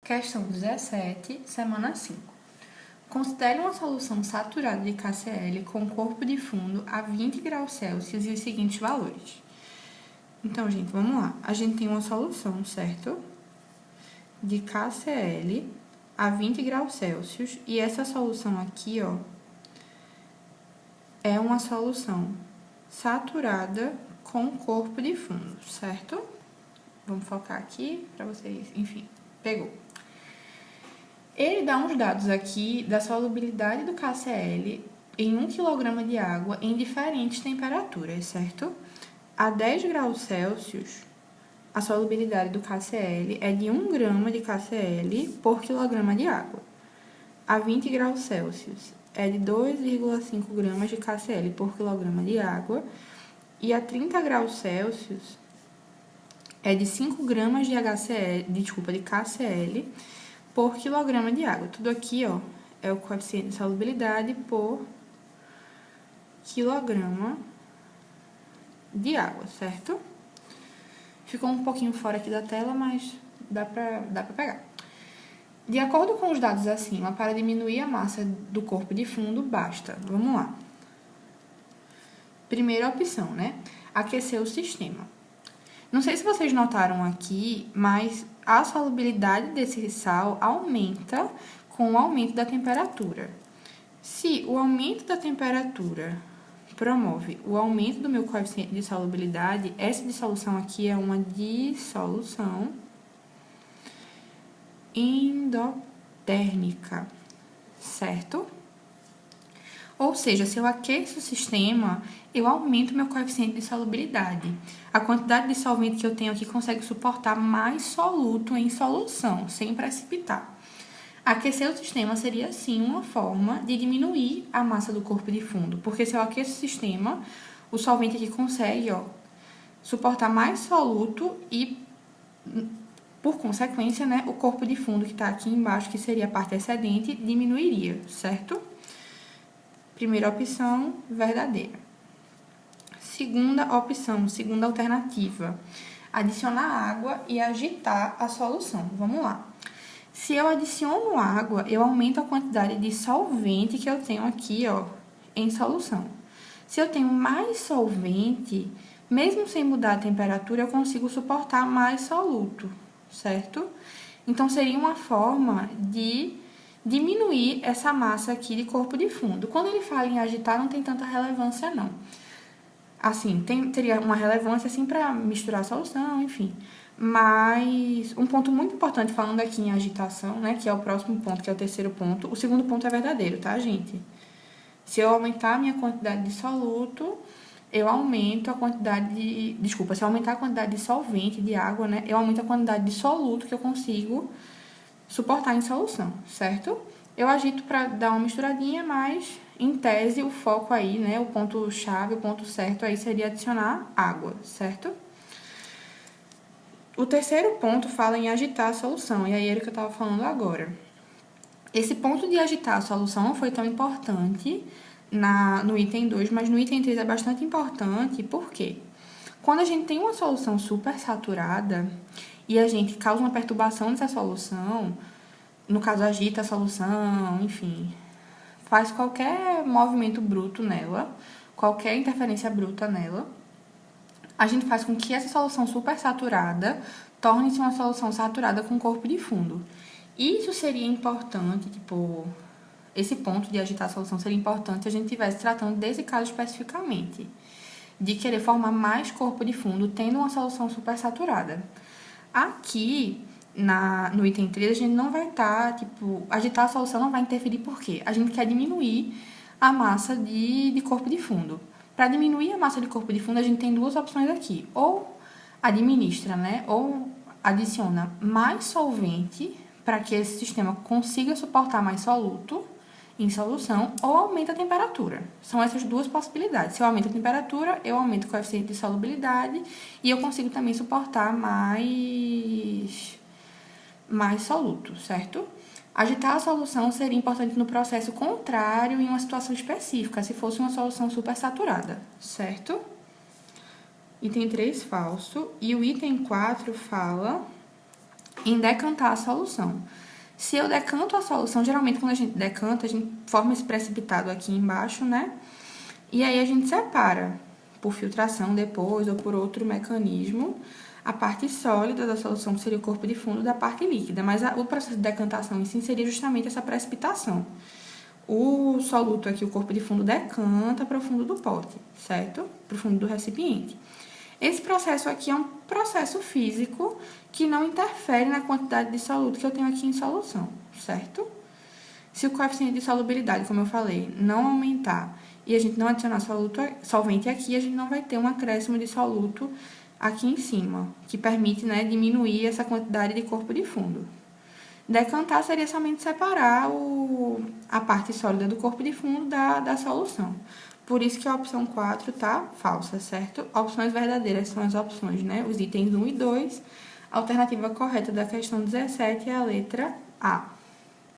Questão 17, semana 5. Considere uma solução saturada de KCl com corpo de fundo a 20 graus Celsius e os seguintes valores. Então, gente, vamos lá. A gente tem uma solução, certo? De KCl a 20 graus Celsius. E essa solução aqui, ó, é uma solução saturada com corpo de fundo, certo? Vamos focar aqui para vocês, enfim, pegou. Ele dá uns dados aqui da solubilidade do KCl em 1 kg de água em diferentes temperaturas, certo? A 10 graus Celsius, a solubilidade do KCl é de 1 grama de KCl por quilograma de água. A 20 graus Celsius é de 2,5 gramas de KCl por quilograma de água. E a 30 graus Celsius é de 5 gramas de KCl por quilograma de água. Tudo aqui, ó, é o coeficiente de solubilidade por quilograma de água, certo? Ficou um pouquinho fora aqui da tela, mas dá pra pegar. De acordo com os dados acima, para diminuir a massa do corpo de fundo, basta. Vamos lá. Primeira opção, né? Aquecer o sistema. Não sei se vocês notaram aqui, mas a solubilidade desse sal aumenta com o aumento da temperatura. Se o aumento da temperatura promove o aumento do meu coeficiente de solubilidade, essa dissolução aqui é uma dissolução endotérmica, certo? Ou seja, se eu aqueço o sistema, eu aumento meu coeficiente de solubilidade. A quantidade de solvente que eu tenho aqui consegue suportar mais soluto em solução, sem precipitar. Aquecer o sistema seria, sim, uma forma de diminuir a massa do corpo de fundo, porque se eu aqueço o sistema, o solvente aqui consegue, ó, suportar mais soluto e, por consequência, né, o corpo de fundo que está aqui embaixo, que seria a parte excedente, diminuiria, certo? Primeira opção, verdadeira. Segunda opção, segunda alternativa, adicionar água e agitar a solução. Vamos lá. Se eu adiciono água, eu aumento a quantidade de solvente que eu tenho aqui, ó, em solução. Se eu tenho mais solvente, mesmo sem mudar a temperatura, eu consigo suportar mais soluto, certo? Então, seria uma forma de diminuir essa massa aqui de corpo de fundo. Quando ele fala em agitar, não tem tanta relevância, não. Assim, teria uma relevância, assim, para misturar a solução, enfim. Mas um ponto muito importante, falando aqui em agitação, né, que é o próximo ponto, que é o terceiro ponto. O segundo ponto é verdadeiro, tá, gente? Se eu aumentar a minha quantidade de soluto, eu aumento a quantidade de... Desculpa, se eu aumentar a quantidade de solvente, de água, né, eu aumento a quantidade de soluto que eu consigo suportar em solução, certo? Eu agito para dar uma misturadinha, mas, em tese, o foco aí, né, o ponto-chave, o ponto certo aí seria adicionar água, certo? O terceiro ponto fala em agitar a solução, e aí era o que eu estava falando agora. Esse ponto de agitar a solução não foi tão importante no item 2, mas no item 3 é bastante importante, por quê? Quando a gente tem uma solução supersaturada e a gente causa uma perturbação nessa solução, no caso, agita a solução, enfim, faz qualquer movimento bruto nela, qualquer interferência bruta nela, a gente faz com que essa solução supersaturada torne-se uma solução saturada com corpo de fundo. Isso seria importante, tipo, esse ponto de agitar a solução seria importante se a gente estivesse tratando desse caso especificamente, de querer formar mais corpo de fundo tendo uma solução supersaturada. Aqui, no item 3, a gente não vai estar, agitar a solução não vai interferir, por quê? A gente quer diminuir a massa de corpo de fundo. Para diminuir a massa de corpo de fundo, a gente tem duas opções aqui. Ou administra, né? Ou adiciona mais solvente para que esse sistema consiga suportar mais soluto em solução, ou aumenta a temperatura. São essas duas possibilidades. Se eu aumento a temperatura, eu aumento o coeficiente de solubilidade e eu consigo também suportar mais soluto, certo? Agitar a solução seria importante no processo contrário em uma situação específica, se fosse uma solução supersaturada, certo? Item 3, falso. E o item 4 fala em decantar a solução. Se eu decanto a solução, geralmente quando a gente decanta, a gente forma esse precipitado aqui embaixo, né? E aí a gente separa, por filtração depois ou por outro mecanismo, a parte sólida da solução, que seria o corpo de fundo, da parte líquida. Mas o processo de decantação em si seria justamente essa precipitação. O soluto aqui, o corpo de fundo, decanta para o fundo do pote, certo? Para o fundo do recipiente. Esse processo aqui é um processo físico que não interfere na quantidade de soluto que eu tenho aqui em solução, certo? Se o coeficiente de solubilidade, como eu falei, não aumentar e a gente não adicionar solvente aqui, a gente não vai ter um acréscimo de soluto aqui em cima, que permite, né, diminuir essa quantidade de corpo de fundo. Decantar seria somente separar a parte sólida do corpo de fundo da solução. Por isso que a opção 4 tá falsa, certo? Opções verdadeiras são as opções, né? Os itens 1 e 2. A alternativa correta da questão 17 é a letra A.